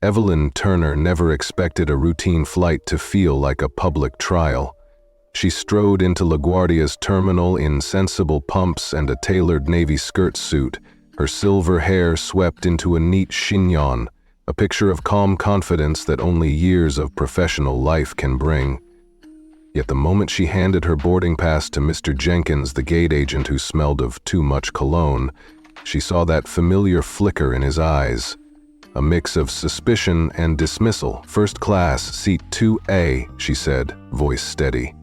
Evelyn Turner never expected a routine flight to feel like a public trial. She strode into LaGuardia's terminal in sensible pumps and a tailored navy skirt suit, her silver hair swept into a neat chignon, a picture of calm confidence that only years of professional life can bring. Yet the moment she handed her boarding pass to Mr. Jenkins, the gate agent who smelled of too much cologne, she saw that familiar flicker in his eyes. A mix of suspicion and dismissal. "First class, seat 2A, she said, voice steady.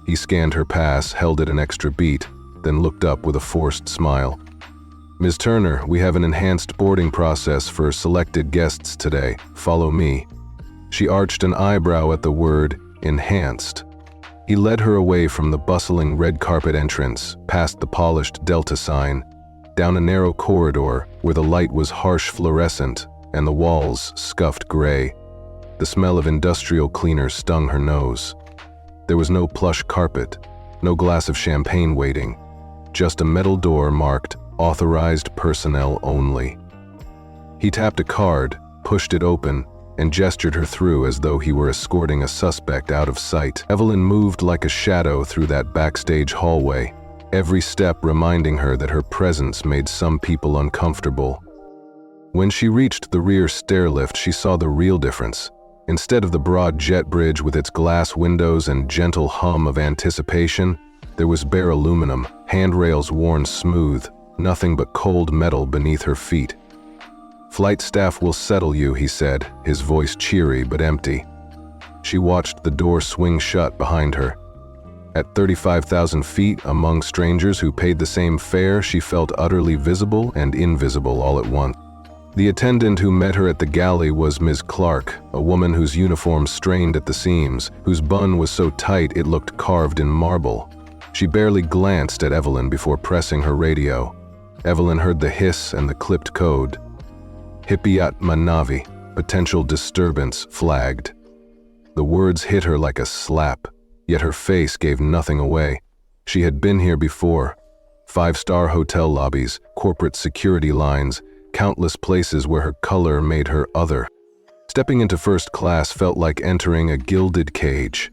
He scanned her pass, held it an extra beat, then looked up with a forced smile. "Ms. Turner, we have an enhanced boarding process for selected guests today. Follow me." She arched an eyebrow at the word enhanced. He led her away from the bustling red carpet entrance, past the polished Delta sign, down a narrow corridor where the light was harsh fluorescent and the walls scuffed gray. The smell of industrial cleaner stung her nose. There was no plush carpet, no glass of champagne waiting, just a metal door marked "Authorized Personnel Only." He tapped a card, pushed it open, and gestured her through as though he were escorting a suspect out of sight. Evelyn moved like a shadow through that backstage hallway, every step reminding her that her presence made some people uncomfortable. When she reached the rear stairlift, she saw the real difference. Instead of the broad jet bridge with its glass windows and gentle hum of anticipation, there was bare aluminum, handrails worn smooth, nothing but cold metal beneath her feet. "Flight staff will settle you," he said, his voice cheery but empty. She watched the door swing shut behind her. At 35,000 feet, among strangers who paid the same fare, she felt utterly visible and invisible all at once. The attendant who met her at the galley was Ms. Clark, a woman whose uniform strained at the seams, whose bun was so tight it looked carved in marble. She barely glanced at Evelyn before pressing her radio. Evelyn heard the hiss and the clipped code. "Hipiat Manavi, potential disturbance flagged." The words hit her like a slap, yet her face gave nothing away. She had been here before. 5-star hotel lobbies, corporate security lines, countless places where her color made her other. Stepping into first class felt like entering a gilded cage.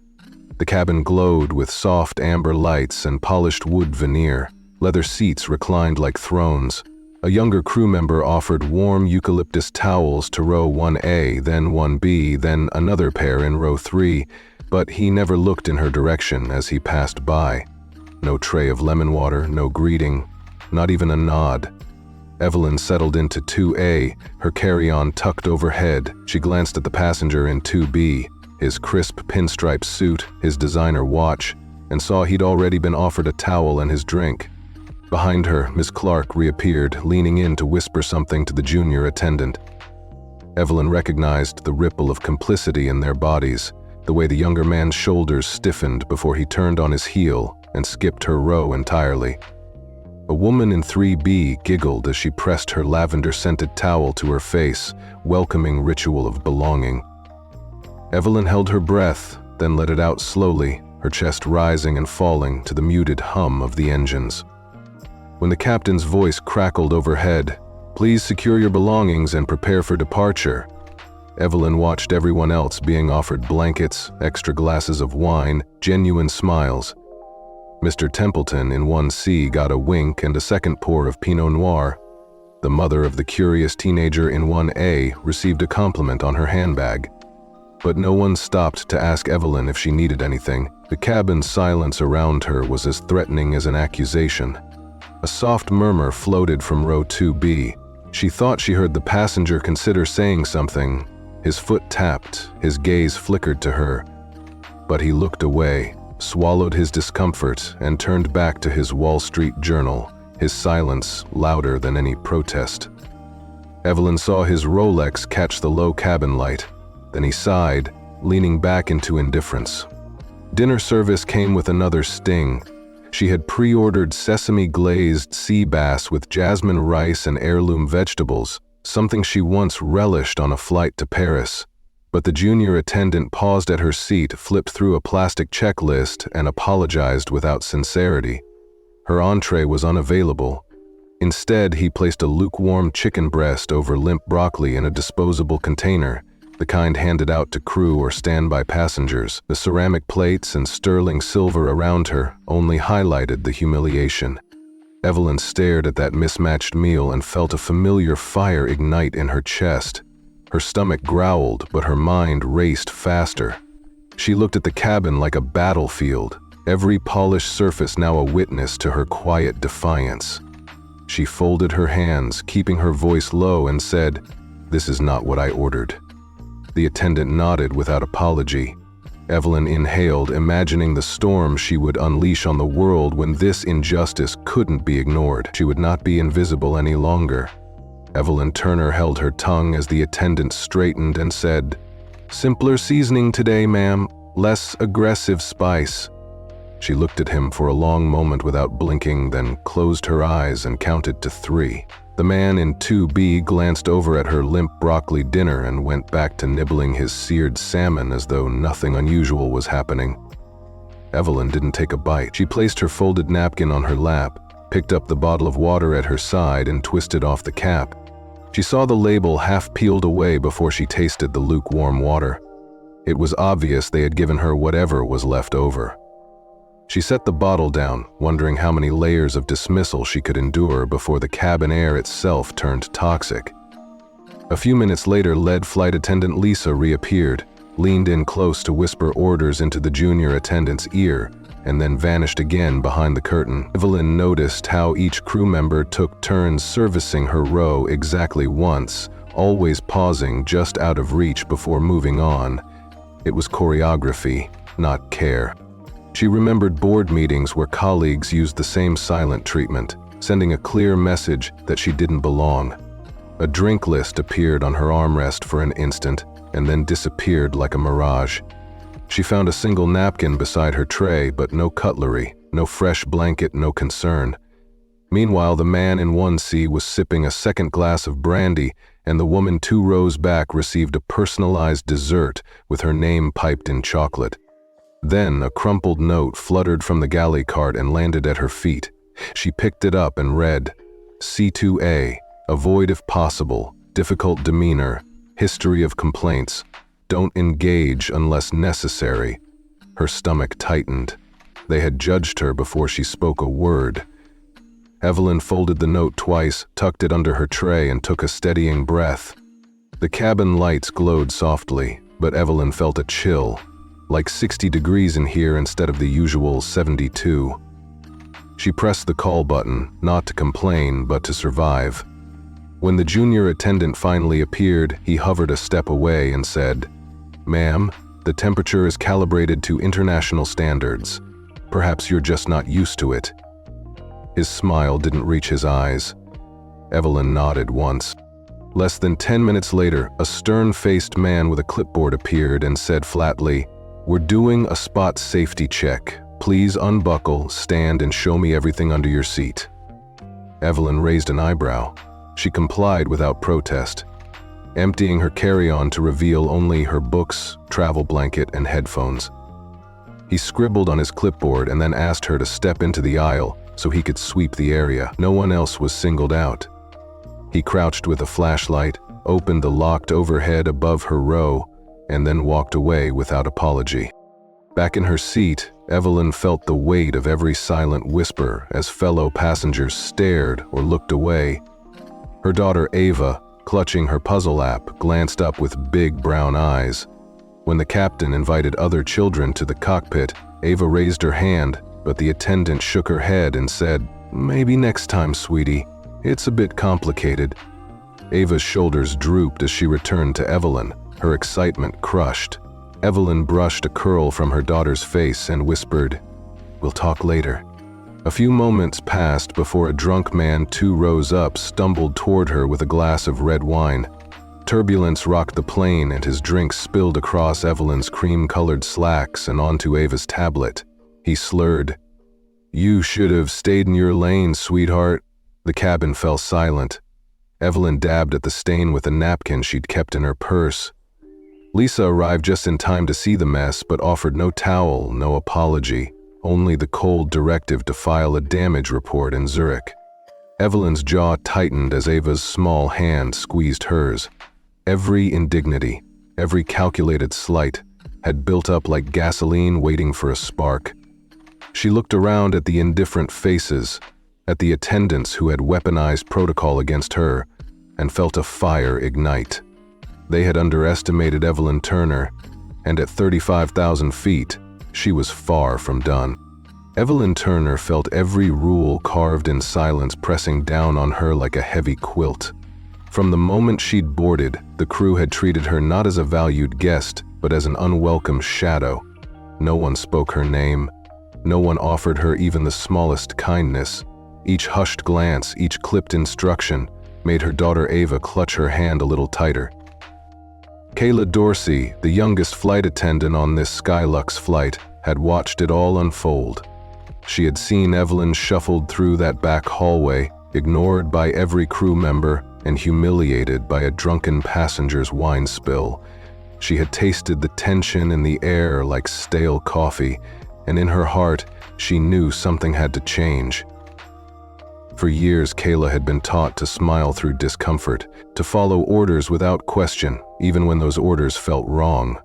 The cabin glowed with soft amber lights and polished wood veneer. Leather seats reclined like thrones. A younger crew member offered warm eucalyptus towels to row 1A, then 1B, then another pair in row 3, but he never looked in her direction as he passed by. No tray of lemon water, no greeting, not even a nod. Evelyn settled into 2A, her carry-on tucked overhead. She glanced at the passenger in 2B, his crisp pinstripe suit, his designer watch, and saw he'd already been offered a towel and his drink. Behind her, Miss Clark reappeared, leaning in to whisper something to the junior attendant. Evelyn recognized the ripple of complicity in their bodies, the way the younger man's shoulders stiffened before he turned on his heel and skipped her row entirely. A woman in 3B giggled as she pressed her lavender-scented towel to her face, welcoming ritual of belonging. Evelyn held her breath, then let it out slowly, her chest rising and falling to the muted hum of the engines. When the captain's voice crackled overhead, "Please secure your belongings and prepare for departure," Evelyn watched everyone else being offered blankets, extra glasses of wine, genuine smiles. Mr. Templeton in 1C got a wink and a second pour of Pinot Noir. The mother of the curious teenager in 1A received a compliment on her handbag. But no one stopped to ask Evelyn if she needed anything. The cabin's silence around her was as threatening as an accusation. A soft murmur floated from row 2B. She thought she heard the passenger consider saying something. His foot tapped, his gaze flickered to her. But he looked away, swallowed his discomfort, and turned back to his Wall Street Journal, his silence louder than any protest. Evelyn saw his Rolex catch the low cabin light. Then he sighed, leaning back into indifference. Dinner service came with another sting. She had pre-ordered sesame-glazed sea bass with jasmine rice and heirloom vegetables, something she once relished on a flight to Paris. But the junior attendant paused at her seat, flipped through a plastic checklist, and apologized without sincerity. Her entree was unavailable. Instead, he placed a lukewarm chicken breast over limp broccoli in a disposable container, the kind handed out to crew or standby passengers. The ceramic plates and sterling silver around her only highlighted the humiliation. Evelyn stared at that mismatched meal and felt a familiar fire ignite in her chest. Her stomach growled, but her mind raced faster. She looked at the cabin like a battlefield, every polished surface now a witness to her quiet defiance. She folded her hands, keeping her voice low, and said, "This is not what I ordered." The attendant nodded without apology. Evelyn inhaled, imagining the storm she would unleash on the world when this injustice couldn't be ignored. She would not be invisible any longer. Evelyn Turner held her tongue as the attendant straightened and said, "Simpler seasoning today, ma'am. Less aggressive spice." She looked at him for a long moment without blinking, then closed her eyes and counted to 3. The man in 2B glanced over at her limp broccoli dinner and went back to nibbling his seared salmon as though nothing unusual was happening. Evelyn didn't take a bite. She placed her folded napkin on her lap, picked up the bottle of water at her side, and twisted off the cap. She saw the label half peeled away before she tasted the lukewarm water. It was obvious they had given her whatever was left over. She set the bottle down, wondering how many layers of dismissal she could endure before the cabin air itself turned toxic. A few minutes later, lead flight attendant Lisa reappeared, leaned in close to whisper orders into the junior attendant's ear, and then vanished again behind the curtain. Evelyn noticed how each crew member took turns servicing her row exactly once, always pausing just out of reach before moving on. It was choreography, not care. She remembered board meetings where colleagues used the same silent treatment, sending a clear message that she didn't belong. A drink list appeared on her armrest for an instant and then disappeared like a mirage. She found a single napkin beside her tray, but no cutlery, no fresh blanket, no concern. Meanwhile, the man in 1C was sipping a second glass of brandy, and the woman 2 rows back received a personalized dessert with her name piped in chocolate. Then a crumpled note fluttered from the galley cart and landed at her feet. She picked it up and read, "C2A, avoid if possible, difficult demeanor, history of complaints, don't engage unless necessary." Her stomach tightened. They had judged her before she spoke a word. Evelyn folded the note twice, tucked it under her tray, and took a steadying breath. The cabin lights glowed softly, but Evelyn felt a chill. Like 60 degrees in here instead of the usual 72. She pressed the call button, not to complain, but to survive. When the junior attendant finally appeared, he hovered a step away and said, "Ma'am, the temperature is calibrated to international standards. Perhaps you're just not used to it." His smile didn't reach his eyes. Evelyn nodded once. Less than 10 minutes later, a stern-faced man with a clipboard appeared and said flatly, "We're doing a spot safety check. Please unbuckle, stand, and show me everything under your seat." Evelyn raised an eyebrow. She complied without protest, emptying her carry-on to reveal only her books, travel blanket, and headphones. He scribbled on his clipboard and then asked her to step into the aisle so he could sweep the area. No one else was singled out. He crouched with a flashlight, opened the locked overhead above her row, and then walked away without apology. Back in her seat, Evelyn felt the weight of every silent whisper as fellow passengers stared or looked away. Her daughter Ava, clutching her puzzle app, glanced up with big brown eyes. When the captain invited other children to the cockpit, Ava raised her hand, but the attendant shook her head and said, "Maybe next time, sweetie. It's a bit complicated." Ava's shoulders drooped as she returned to Evelyn, her excitement crushed. Evelyn brushed a curl from her daughter's face and whispered, "We'll talk later." A few moments passed before a drunk man 2 rows up stumbled toward her with a glass of red wine. Turbulence rocked the plane and his drink spilled across Evelyn's cream-colored slacks and onto Ava's tablet. He slurred, "You should have stayed in your lane, sweetheart." The cabin fell silent. Evelyn dabbed at the stain with a napkin she'd kept in her purse. Lisa arrived just in time to see the mess, but offered no towel, no apology, only the cold directive to file a damage report in Zurich. Evelyn's jaw tightened as Ava's small hand squeezed hers. Every indignity, every calculated slight, had built up like gasoline waiting for a spark. She looked around at the indifferent faces, at the attendants who had weaponized protocol against her, and felt a fire ignite. They had underestimated Evelyn Turner, and at 35,000 feet, she was far from done. Evelyn Turner felt every rule carved in silence pressing down on her like a heavy quilt. From the moment she'd boarded, the crew had treated her not as a valued guest, but as an unwelcome shadow. No one spoke her name. No one offered her even the smallest kindness. Each hushed glance, each clipped instruction, made her daughter Ava clutch her hand a little tighter. Kayla Dorsey, the youngest flight attendant on this Skylux flight, had watched it all unfold. She had seen Evelyn shuffled through that back hallway, ignored by every crew member and humiliated by a drunken passenger's wine spill. She had tasted the tension in the air like stale coffee, and in her heart, she knew something had to change. For years, Kayla had been taught to smile through discomfort, to follow orders without question, even when those orders felt wrong.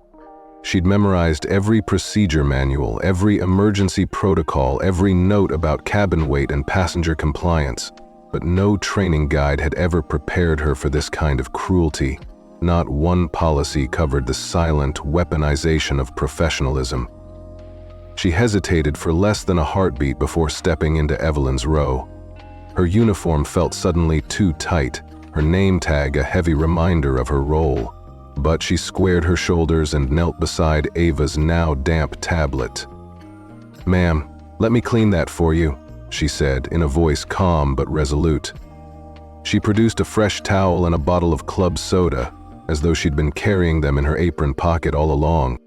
She'd memorized every procedure manual, every emergency protocol, every note about cabin weight and passenger compliance, but no training guide had ever prepared her for this kind of cruelty. Not one policy covered the silent weaponization of professionalism. She hesitated for less than a heartbeat before stepping into Evelyn's row. Her uniform felt suddenly too tight, her name tag a heavy reminder of her role. But she squared her shoulders and knelt beside Ava's now damp tablet. "Ma'am, let me clean that for you," she said in a voice calm but resolute. She produced a fresh towel and a bottle of club soda, as though she'd been carrying them in her apron pocket all along.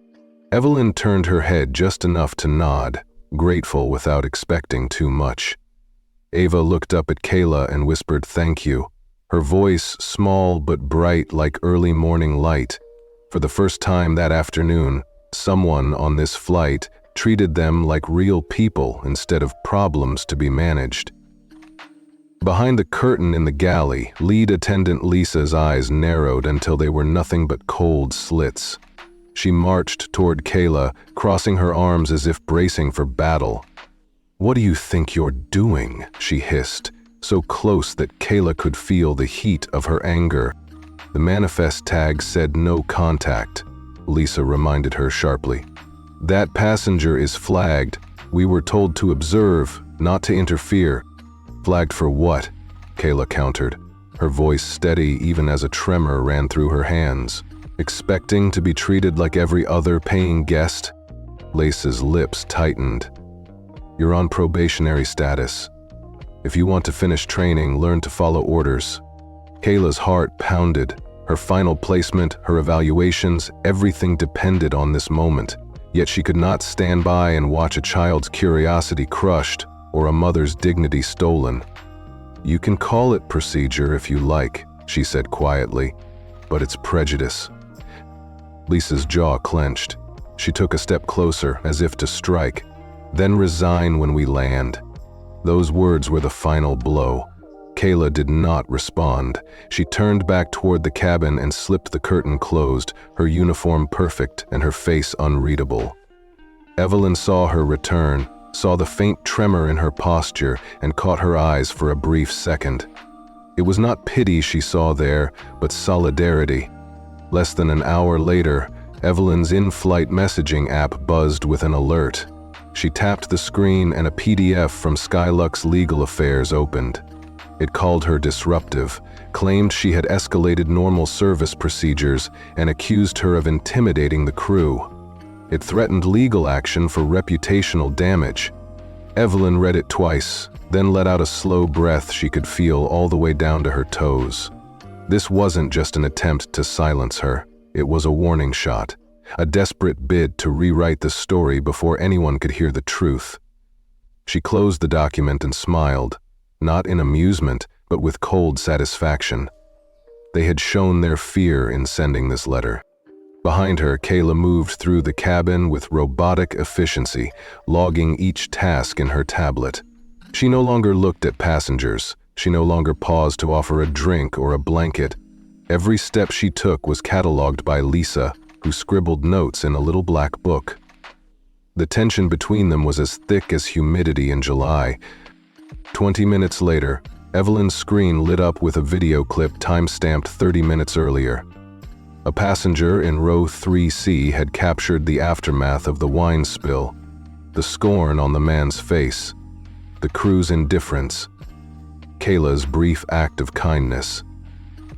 Evelyn turned her head just enough to nod, grateful without expecting too much. Ava looked up at Kayla and whispered thank you, her voice small but bright like early morning light. For the first time that afternoon, someone on this flight treated them like real people instead of problems to be managed. Behind the curtain in the galley, lead attendant Lisa's eyes narrowed until they were nothing but cold slits. She marched toward Kayla, crossing her arms as if bracing for battle. "What do you think you're doing?" she hissed, so close that Kayla could feel the heat of her anger. The manifest tag said no contact, Lisa reminded her sharply. "That passenger is flagged. We were told to observe, not to interfere." "Flagged for what?" Kayla countered, her voice steady even as a tremor ran through her hands. "Expecting to be treated like every other paying guest?" Lisa's lips tightened. "You're on probationary status. If you want to finish training, learn to follow orders." Kayla's heart pounded. Her final placement, her evaluations, everything depended on this moment. Yet she could not stand by and watch a child's curiosity crushed or a mother's dignity stolen. "You can call it procedure if you like," she said quietly, "but it's prejudice." Lisa's jaw clenched. She took a step closer, as if to strike. "Then resign when we land." Those words were the final blow. Kayla did not respond. She turned back toward the cabin and slipped the curtain closed, her uniform perfect and her face unreadable. Evelyn saw her return, saw the faint tremor in her posture, and caught her eyes for a brief second. It was not pity she saw there, but solidarity. Less than an hour later, Evelyn's in-flight messaging app buzzed with an alert. She tapped the screen and a PDF from Skylux Legal Affairs opened. It called her disruptive, claimed she had escalated normal service procedures, and accused her of intimidating the crew. It threatened legal action for reputational damage. Evelyn read it twice, then let out a slow breath she could feel all the way down to her toes. This wasn't just an attempt to silence her. It was a warning shot, a desperate bid to rewrite the story before anyone could hear the truth. She closed the document and smiled, not in amusement, but with cold satisfaction. They had shown their fear in sending this letter. Behind her, Kayla moved through the cabin with robotic efficiency, logging each task in her tablet. She no longer looked at passengers. She no longer paused to offer a drink or a blanket. Every step she took was catalogued by Lisa, who scribbled notes in a little black book. The tension between them was as thick as humidity in July. 20 minutes later, Evelyn's screen lit up with a video clip time-stamped 30 minutes earlier. A passenger in row 3C had captured the aftermath of the wine spill, the scorn on the man's face, the crew's indifference, Kayla's brief act of kindness.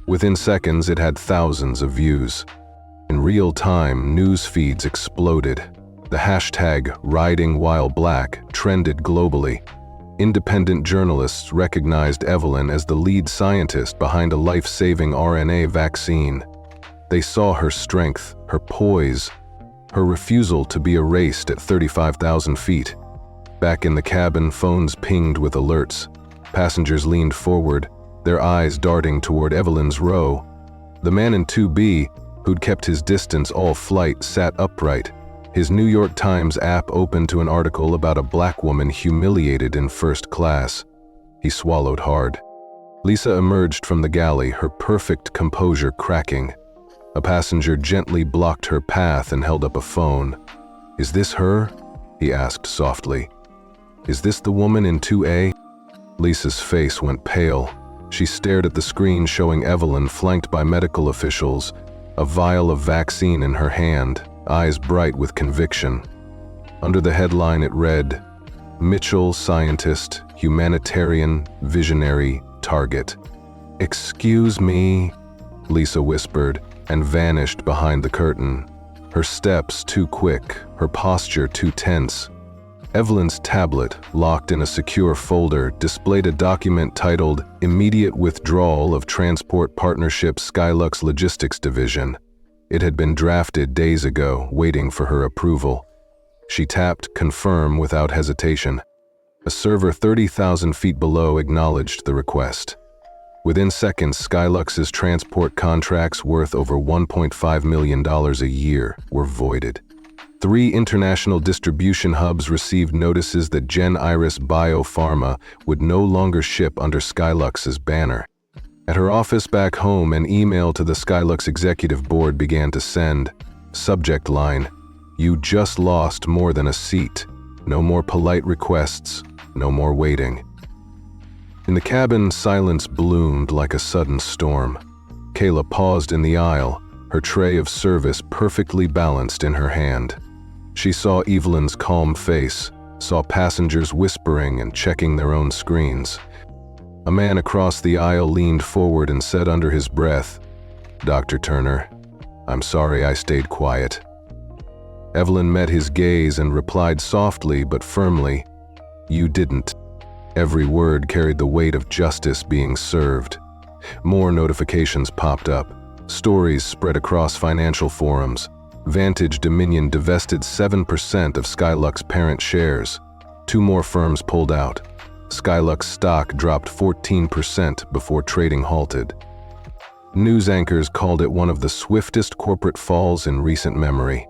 Within seconds, it had thousands of views. In real time, news feeds exploded. The hashtag #RidingWhileBlack trended globally. Independent journalists recognized Evelyn as the lead scientist behind a life-saving RNA vaccine. They saw her strength, her poise, her refusal to be erased at 35,000 feet. Back in the cabin, phones pinged with alerts. Passengers leaned forward, their eyes darting toward Evelyn's row. The man in 2B, who'd kept his distance all flight, sat upright, his New York Times app open to an article about a black woman humiliated in first class. He swallowed hard. Lisa emerged from the galley, her perfect composure cracking. A passenger gently blocked her path and held up a phone. "Is this her?" he asked softly. "Is this the woman in 2A?" Lisa's face went pale. She stared at the screen showing Evelyn flanked by medical officials, a vial of vaccine in her hand, eyes bright with conviction. Under the headline it read, "Mitchell, scientist, humanitarian, visionary, target." "Excuse me," Lisa whispered, and vanished behind the curtain. Her steps too quick, her posture too tense. Evelyn's tablet, locked in a secure folder, displayed a document titled "Immediate Withdrawal of Transport Partnership Skylux Logistics Division." It had been drafted days ago, waiting for her approval. She tapped "Confirm" without hesitation. A server 30,000 feet below acknowledged the request. Within seconds, Skylux's transport contracts worth over $1.5 million a year were voided. 3 international distribution hubs received notices that Gen Iris Biopharma would no longer ship under Skylux's banner. At her office back home, an email to the Skylux executive board began to send. Subject line, "You just lost more than a seat. No more polite requests, no more waiting." In the cabin, silence bloomed like a sudden storm. Kayla paused in the aisle, her tray of service perfectly balanced in her hand. She saw Evelyn's calm face, saw passengers whispering and checking their own screens. A man across the aisle leaned forward and said under his breath, "Dr. Turner, I'm sorry I stayed quiet." Evelyn met his gaze and replied softly but firmly, "You didn't." Every word carried the weight of justice being served. More notifications popped up. Stories spread across financial forums. Vantage Dominion divested 7% of Skylux parent shares. 2 more firms pulled out. Skylux stock dropped 14% before trading halted. News anchors called it one of the swiftest corporate falls in recent memory.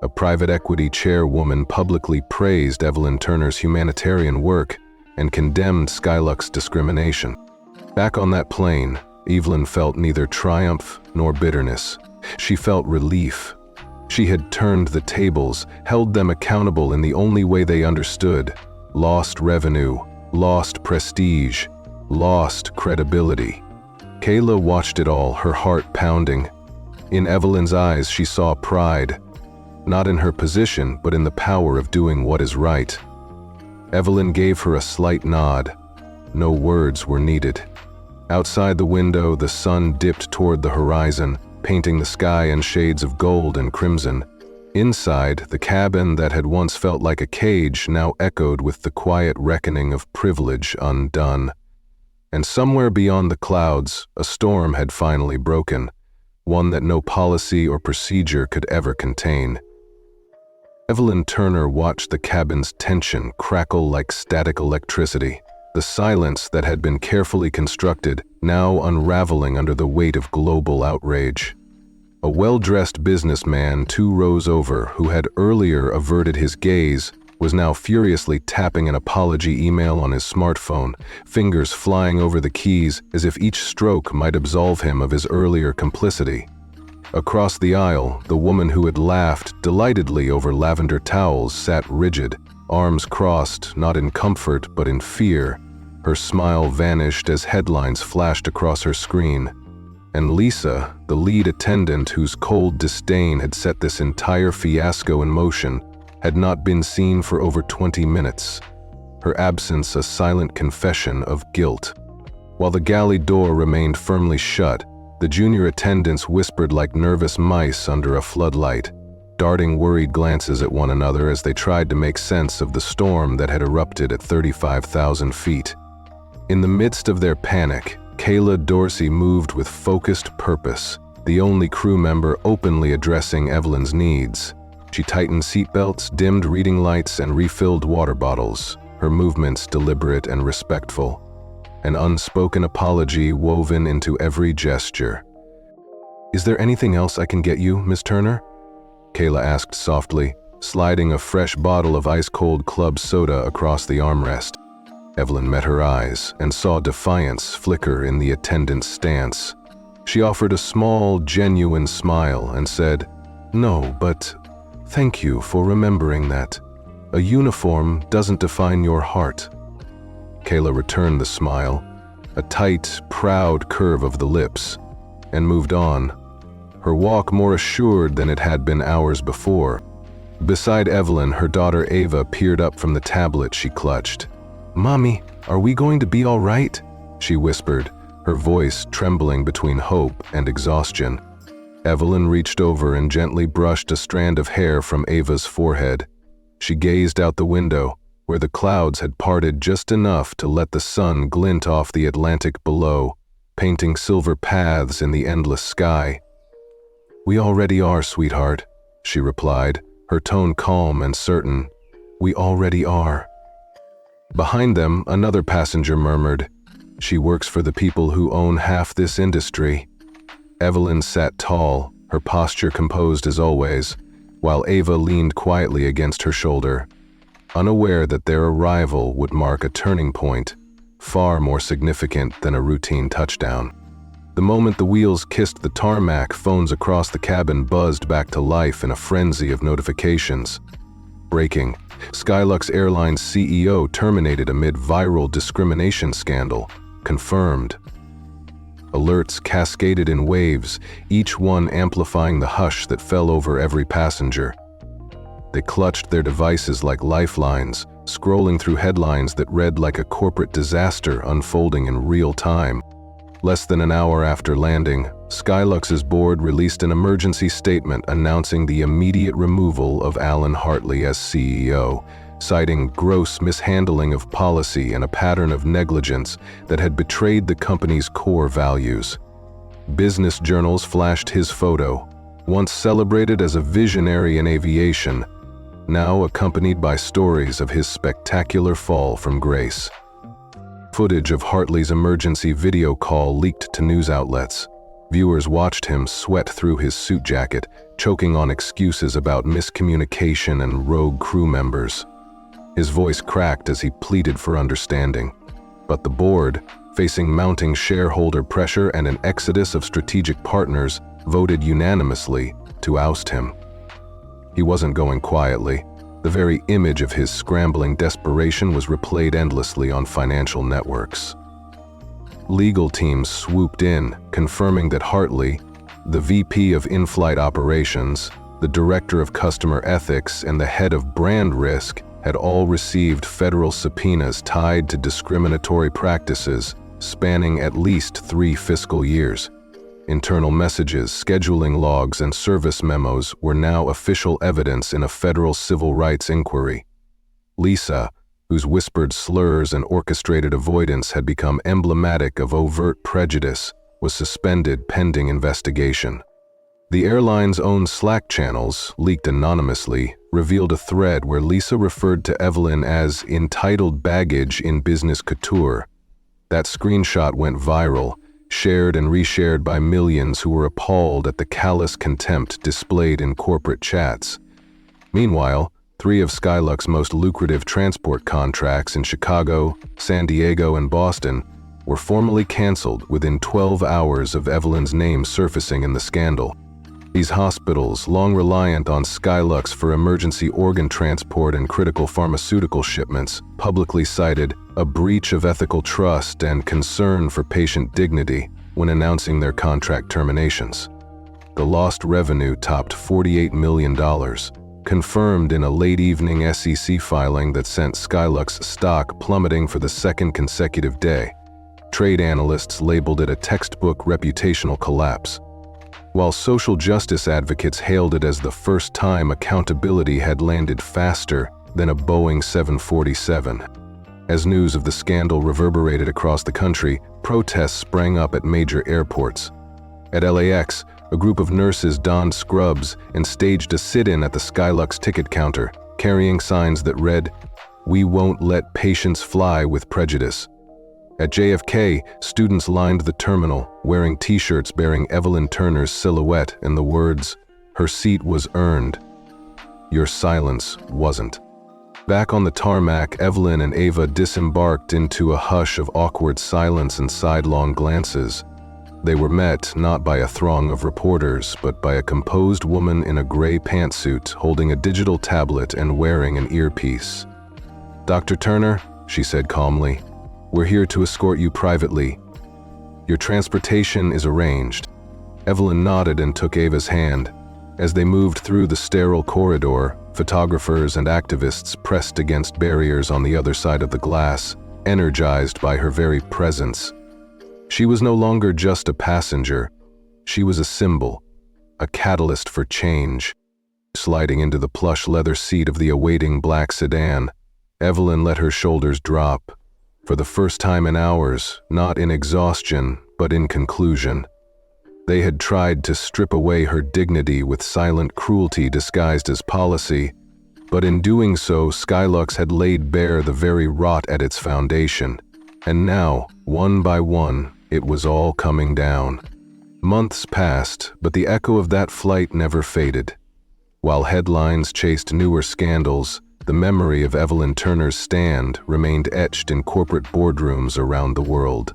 A private equity chairwoman publicly praised Evelyn Turner's humanitarian work and condemned Skylux discrimination. Back on that plane, Evelyn felt neither triumph nor bitterness. She felt relief. She had turned the tables, held them accountable in the only way they understood. Lost revenue, lost prestige, lost credibility. Kayla watched it all, her heart pounding. In Evelyn's eyes, she saw pride, not in her position, but in the power of doing what is right. Evelyn gave her a slight nod. No words were needed. Outside the window, the sun dipped toward the horizon, painting the sky in shades of gold and crimson. Inside, the cabin that had once felt like a cage now echoed with the quiet reckoning of privilege undone. And somewhere beyond the clouds, a storm had finally broken, one that no policy or procedure could ever contain. Evelyn Turner watched the cabin's tension crackle like static electricity, the silence that had been carefully constructed now unraveling under the weight of global outrage. A well-dressed businessman 2 rows over, who had earlier averted his gaze, was now furiously tapping an apology email on his smartphone, fingers flying over the keys as if each stroke might absolve him of his earlier complicity. Across the aisle, the woman who had laughed delightedly over lavender towels sat rigid, arms crossed, not in comfort but in fear. Her smile vanished as headlines flashed across her screen. And Lisa, the lead attendant whose cold disdain had set this entire fiasco in motion, had not been seen for over 20 minutes, her absence a silent confession of guilt. While the galley door remained firmly shut, the junior attendants whispered like nervous mice under a floodlight, darting worried glances at one another as they tried to make sense of the storm that had erupted at 35,000 feet. In the midst of their panic, Kayla Dorsey moved with focused purpose, the only crew member openly addressing Evelyn's needs. She tightened seatbelts, dimmed reading lights, and refilled water bottles, her movements deliberate and respectful, an unspoken apology woven into every gesture. "Is there anything else I can get you, Miss Turner?" Kayla asked softly, sliding a fresh bottle of ice-cold club soda across the armrest. Evelyn met her eyes and saw defiance flicker in the attendant's stance. She offered a small, genuine smile and said, "No, but thank you for remembering that. A uniform doesn't define your heart." Kayla returned the smile, a tight, proud curve of the lips, and moved on, her walk more assured than it had been hours before. Beside Evelyn, her daughter Ava peered up from the tablet she clutched. "Mommy, are we going to be all right?" she whispered, her voice trembling between hope and exhaustion. Evelyn reached over and gently brushed a strand of hair from Ava's forehead. She gazed out the window, where the clouds had parted just enough to let the sun glint off the Atlantic below, painting silver paths in the endless sky. "We already are, sweetheart," she replied, her tone calm and certain. "We already are." Behind them, another passenger murmured, "She works for the people who own half this industry." Evelyn sat tall, her posture composed as always, while Ava leaned quietly against her shoulder, unaware that their arrival would mark a turning point, far more significant than a routine touchdown. The moment the wheels kissed the tarmac, phones across the cabin buzzed back to life in a frenzy of notifications. Breaking: Skylux Airlines CEO terminated amid viral discrimination scandal. Confirmed. Alerts cascaded in waves, each one amplifying the hush that fell over every passenger. They clutched their devices like lifelines, scrolling through headlines that read like a corporate disaster unfolding in real time. Less than an hour after landing, Skylux's board released an emergency statement announcing the immediate removal of Alan Hartley as CEO, citing gross mishandling of policy and a pattern of negligence that had betrayed the company's core values. Business journals flashed his photo, once celebrated as a visionary in aviation, now accompanied by stories of his spectacular fall from grace. Footage of Hartley's emergency video call leaked to news outlets. Viewers watched him sweat through his suit jacket, choking on excuses about miscommunication and rogue crew members. His voice cracked as he pleaded for understanding. But the board, facing mounting shareholder pressure and an exodus of strategic partners, voted unanimously to oust him. He wasn't going quietly. The very image of his scrambling desperation was replayed endlessly on financial networks. Legal teams swooped in, confirming that Hartley, the VP of in-flight operations, the director of customer ethics, and the head of brand risk had all received federal subpoenas tied to discriminatory practices spanning at least 3 fiscal years. Internal messages, scheduling logs, and service memos were now official evidence in a federal civil rights inquiry. Lisa, whose whispered slurs and orchestrated avoidance had become emblematic of overt prejudice, was suspended pending investigation. The airline's own Slack channels, leaked anonymously, revealed a thread where Lisa referred to Evelyn as entitled baggage in business couture. That screenshot went viral, shared and reshared by millions who were appalled at the callous contempt displayed in corporate chats. Meanwhile, 3 of Skylux's most lucrative transport contracts in Chicago, San Diego, and Boston were formally canceled within 12 hours of Evelyn's name surfacing in the scandal. These hospitals, long reliant on Skylux for emergency organ transport and critical pharmaceutical shipments, publicly cited a breach of ethical trust and concern for patient dignity when announcing their contract terminations. The lost revenue topped $48 million, confirmed in a late-evening SEC filing that sent Skylux stock plummeting for the second consecutive day. Trade analysts labeled it a textbook reputational collapse, while social justice advocates hailed it as the first time accountability had landed faster than a Boeing 747. As news of the scandal reverberated across the country, protests sprang up at major airports. At LAX, a group of nurses donned scrubs and staged a sit-in at the Skylux ticket counter, carrying signs that read, "We won't let patients fly with prejudice." At JFK, students lined the terminal, wearing t-shirts bearing Evelyn Turner's silhouette and the words, "Her seat was earned. Your silence wasn't." Back on the tarmac, Evelyn and Ava disembarked into a hush of awkward silence and sidelong glances. They were met not by a throng of reporters, but by a composed woman in a gray pantsuit holding a digital tablet and wearing an earpiece. "Dr. Turner," she said calmly, "we're here to escort you privately. Your transportation is arranged." Evelyn nodded and took Ava's hand. As they moved through the sterile corridor, photographers and activists pressed against barriers on the other side of the glass, energized by her very presence. She was no longer just a passenger. She was a symbol, a catalyst for change. Sliding into the plush leather seat of the awaiting black sedan, Evelyn let her shoulders drop. For the first time in hours, not in exhaustion, but in conclusion. They had tried to strip away her dignity with silent cruelty disguised as policy, but in doing so, Skylux had laid bare the very rot at its foundation. And now, one by one, it was all coming down. Months passed, but the echo of that flight never faded. While headlines chased newer scandals, the memory of Evelyn Turner's stand remained etched in corporate boardrooms around the world.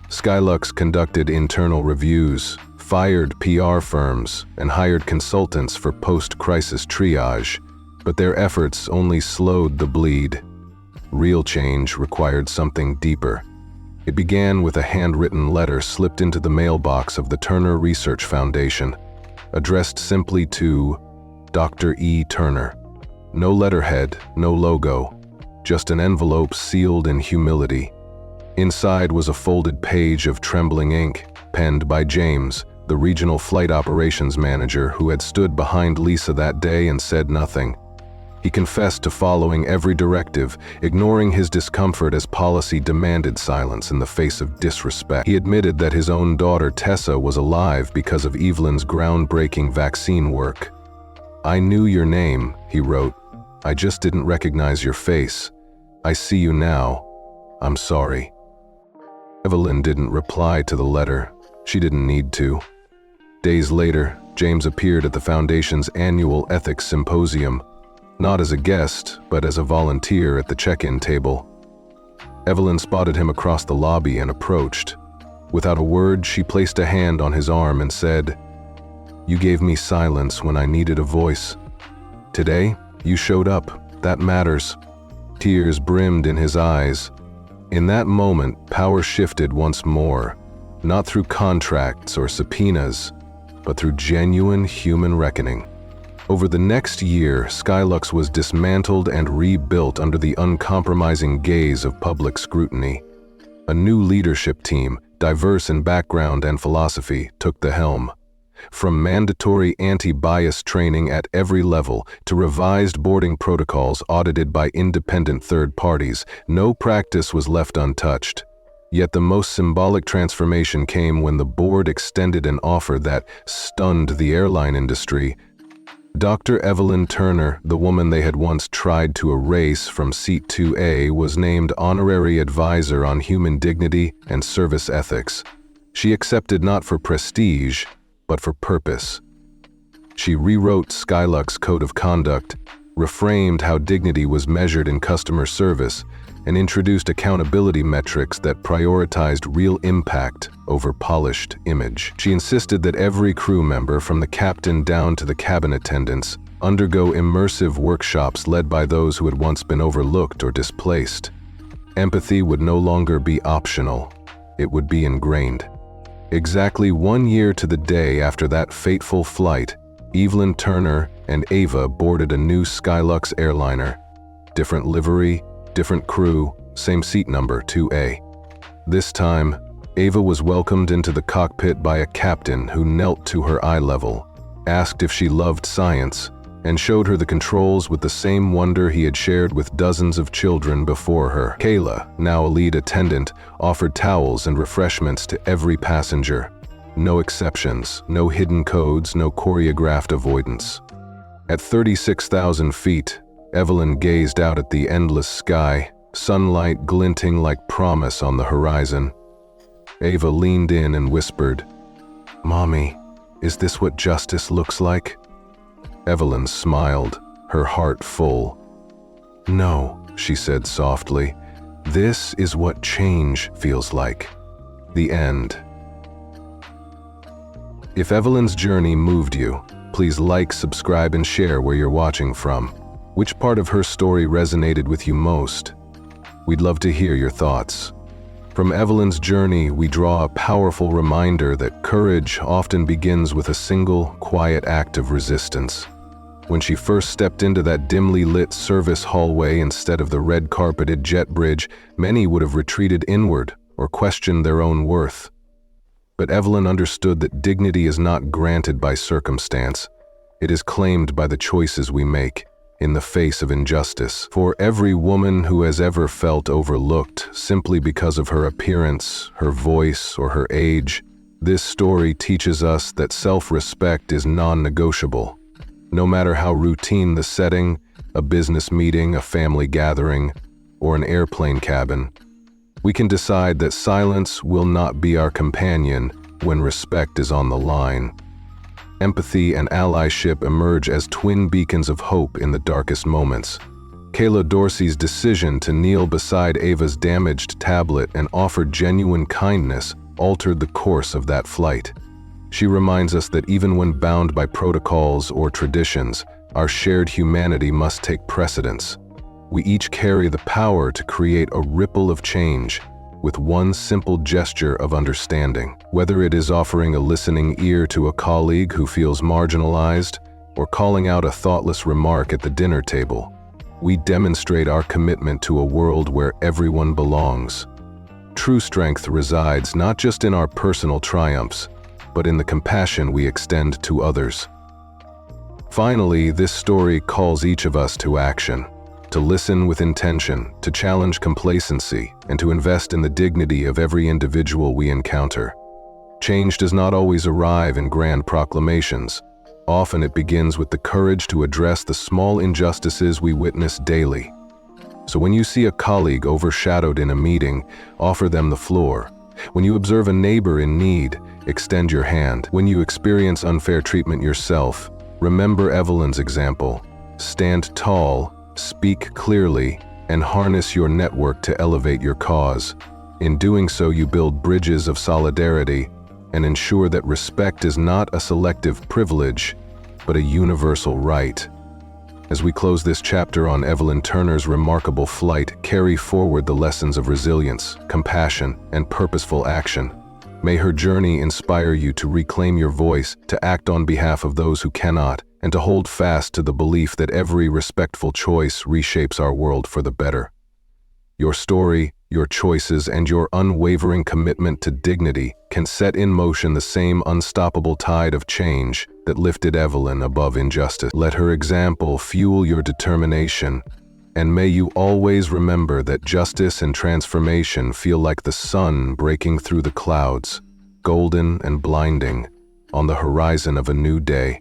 Skylux conducted internal reviews, fired PR firms, and hired consultants for post-crisis triage, but their efforts only slowed the bleed. Real change required something deeper. It began with a handwritten letter slipped into the mailbox of the Turner Research Foundation, addressed simply to Dr. E. Turner. No letterhead, no logo, just an envelope sealed in humility. Inside was a folded page of trembling ink, penned by James, the regional flight operations manager who had stood behind Lisa that day and said nothing. He confessed to following every directive, ignoring his discomfort as policy demanded silence in the face of disrespect. He admitted that his own daughter Tessa was alive because of Evelyn's groundbreaking vaccine work. "I knew your name," he wrote. "I just didn't recognize your face. I see you now. I'm sorry." Evelyn didn't reply to the letter. She didn't need to. Days later, James appeared at the Foundation's annual ethics symposium, not as a guest, but as a volunteer at the check-in table. Evelyn spotted him across the lobby and approached. Without a word, she placed a hand on his arm and said, "You gave me silence when I needed a voice. Today, you showed up. That matters." Tears brimmed in his eyes. In that moment, power shifted once more, not through contracts or subpoenas, but through genuine human reckoning. Over the next year, Skylux was dismantled and rebuilt under the uncompromising gaze of public scrutiny. A new leadership team, diverse in background and philosophy, took the helm. From mandatory anti-bias training at every level to revised boarding protocols audited by independent third parties, no practice was left untouched. Yet the most symbolic transformation came when the board extended an offer that stunned the airline industry. Dr. Evelyn Turner, the woman they had once tried to erase from Seat 2A, was named Honorary Advisor on Human Dignity and Service Ethics. She accepted not for prestige, but for purpose. She rewrote Skylux's code of conduct, reframed how dignity was measured in customer service, and introduced accountability metrics that prioritized real impact over polished image. She insisted that every crew member, from the captain down to the cabin attendants, undergo immersive workshops led by those who had once been overlooked or displaced. Empathy would no longer be optional. It would be ingrained. Exactly 1 year to the day after that fateful flight, Evelyn Turner and Ava boarded a new Skylux airliner. Different livery, different crew, same seat number, 2A. This time, Ava was welcomed into the cockpit by a captain who knelt to her eye level, asked if she loved science, and showed her the controls with the same wonder he had shared with dozens of children before her. Kayla, now a lead attendant, offered towels and refreshments to every passenger. No exceptions, no hidden codes, no choreographed avoidance. At 36,000 feet, Evelyn gazed out at the endless sky, sunlight glinting like promise on the horizon. Ava leaned in and whispered, "Mommy, is this what justice looks like?" Evelyn smiled, her heart full. "No," she said softly, "this is what change feels like." The end. If Evelyn's journey moved you, please like, subscribe, and share where you're watching from. Which part of her story resonated with you most? We'd love to hear your thoughts. From Evelyn's journey, we draw a powerful reminder that courage often begins with a single, quiet act of resistance. When she first stepped into that dimly lit service hallway instead of the red-carpeted jet bridge, many would have retreated inward or questioned their own worth. But Evelyn understood that dignity is not granted by circumstance. It is claimed by the choices we make in the face of injustice. For every woman who has ever felt overlooked simply because of her appearance, her voice, or her age, this story teaches us that self-respect is non-negotiable. No matter how routine the setting, a business meeting, a family gathering, or an airplane cabin, we can decide that silence will not be our companion when respect is on the line. Empathy and allyship emerge as twin beacons of hope in the darkest moments. Kayla Dorsey's decision to kneel beside Ava's damaged tablet and offer genuine kindness altered the course of that flight. She reminds us that even when bound by protocols or traditions, our shared humanity must take precedence. We each carry the power to create a ripple of change with one simple gesture of understanding. Whether it is offering a listening ear to a colleague who feels marginalized or calling out a thoughtless remark at the dinner table, we demonstrate our commitment to a world where everyone belongs. True strength resides not just in our personal triumphs, but in the compassion we extend to others. Finally, this story calls each of us to action. To listen with intention, to challenge complacency, and to invest in the dignity of every individual we encounter. Change does not always arrive in grand proclamations. Often it begins with the courage to address the small injustices we witness daily. So when you see a colleague overshadowed in a meeting, offer them the floor. When you observe a neighbor in need, extend your hand. When you experience unfair treatment yourself, remember Evelyn's example. Stand tall, speak clearly, and harness your network to elevate your cause. In doing so, you build bridges of solidarity and ensure that respect is not a selective privilege, but a universal right. As we close this chapter on Evelyn Turner's remarkable flight, carry forward the lessons of resilience, compassion, and purposeful action. May her journey inspire you to reclaim your voice, to act on behalf of those who cannot, and to hold fast to the belief that every respectful choice reshapes our world for the better. Your story, your choices, and your unwavering commitment to dignity can set in motion the same unstoppable tide of change that lifted Evelyn above injustice. Let her example fuel your determination, and may you always remember that justice and transformation feel like the sun breaking through the clouds, golden and blinding, on the horizon of a new day.